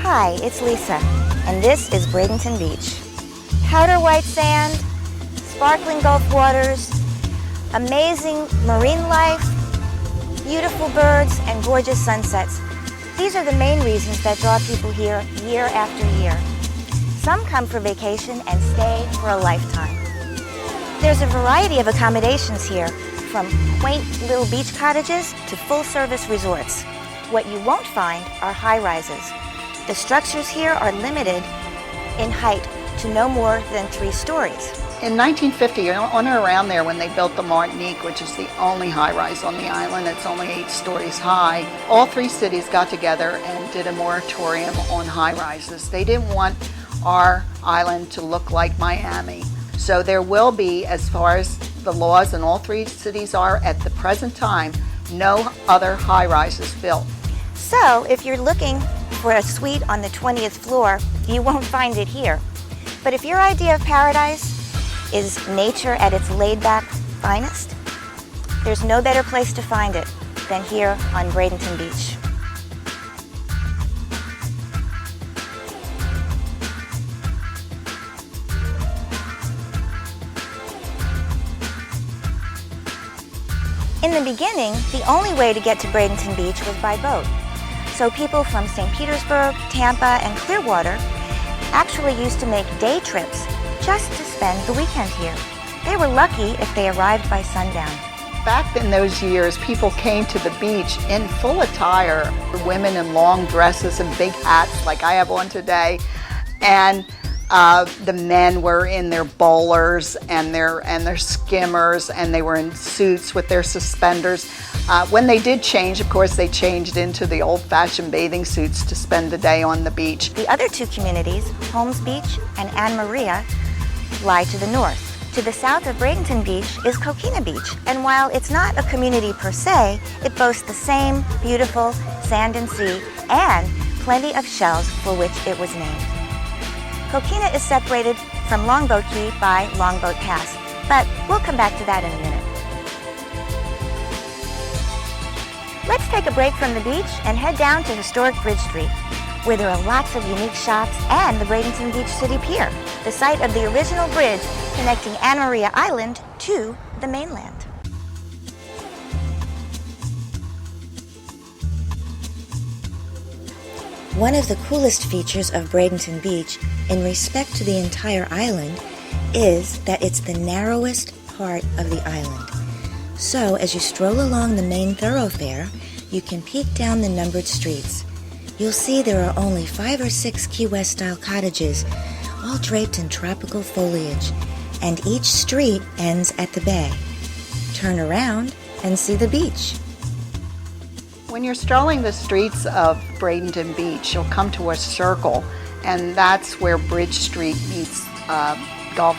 Hi, it's Lisa, and this is Bradenton Beach. Powder white sand, sparkling Gulf waters, amazing marine life, beautiful birds, and gorgeous sunsets. These are the main reasons that draw people here year after year. Some come for vacation and stay for a lifetime. There's a variety of accommodations here, from quaint little beach cottages to full-service resorts. What you won't find are high-rises. The structures here are limited in height to no more than 3 stories. In 1950, on or around there, when they built the Martinique, which is the only high-rise on the island, it's only 8 stories high, all 3 cities got together and did a moratorium on high-rises. They didn't want our island to look like Miami. So there will be, as far as the laws in all 3 cities are at the present time, no other high-rises built. So if you're looking for a suite on the 20th floor, you won't find it here. But if your idea of paradise is nature at its laid-back finest, there's no better place to find it than here on Bradenton Beach. In the beginning, the only way to get to Bradenton Beach was by boat. So people from St. Petersburg, Tampa, and Clearwater actually used to make day trips just to spend the weekend here. They were lucky if they arrived by sundown. Back in those years, people came to the beach in full attire, women in long dresses and big hats like I have on today, and the men were in their bowlers and their skimmers, and they were in suits with their suspenders. When they did change, of course, they changed into the old-fashioned bathing suits to spend the day on the beach. The other 2 communities, Holmes Beach and Anna Maria, lie to the north. To the south of Bradenton Beach is Coquina Beach, and while it's not a community per se, it boasts the same beautiful sand and sea and plenty of shells for which it was named. Coquina is separated from Longboat Key by Longboat Pass, but we'll come back to that in a minute. Let's take a break from the beach and head down to historic Bridge Street, where there are lots of unique shops and the Bradenton Beach City Pier, the site of the original bridge connecting Anna Maria Island to the mainland. One of the coolest features of Bradenton Beach in respect to the entire island is that it's the narrowest part of the island. So as you stroll along the main thoroughfare, you can peek down the numbered streets. You'll see there are only 5 or 6 Key West-style cottages, all draped in tropical foliage, and each street ends at the bay. Turn around and see the beach. When you're strolling the streets of Bradenton Beach, you'll come to a circle, and that's where Bridge Street meets Gulf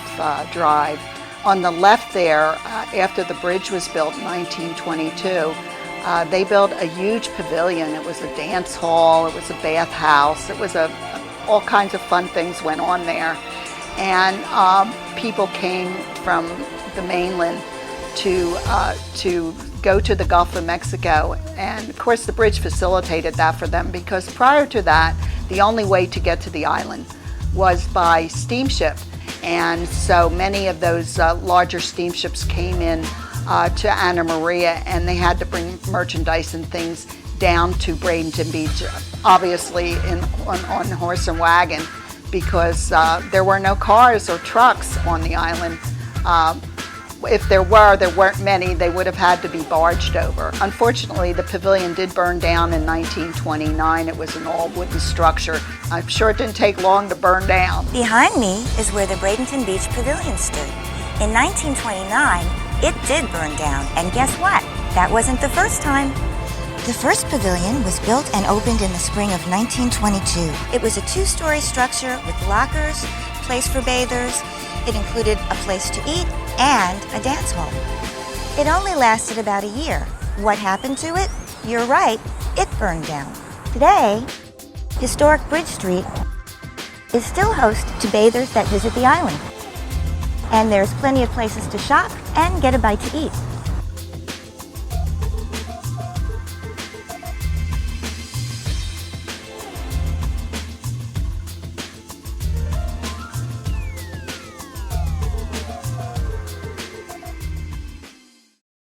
Drive. On the left there, after the bridge was built in 1922, they built a huge pavilion. It was a dance hall, it was a bathhouse, it was all kinds of fun things went on there. And people came from the mainland to go to the Gulf of Mexico. And of course the bridge facilitated that for them, because prior to that, the only way to get to the island was by steamship. And so many of those larger steamships came in to Anna Maria, and they had to bring merchandise and things down to Bradenton Beach, obviously on horse and wagon, because there were no cars or trucks on the island. If there weren't many. They would have had to be barged over. Unfortunately, the pavilion did burn down in 1929. It was an all-wooden structure. I'm sure it didn't take long to burn down. Behind me is where the Bradenton Beach Pavilion stood. In 1929, it did burn down, and guess what? That wasn't the first time. The first pavilion was built and opened in the spring of 1922. It was a 2-story structure with lockers, place for bathers. It included a place to eat and a dance hall. It only lasted about a year. What happened to it? You're right, it burned down. Today, historic Bridge Street is still host to bathers that visit the island. And there's plenty of places to shop and get a bite to eat.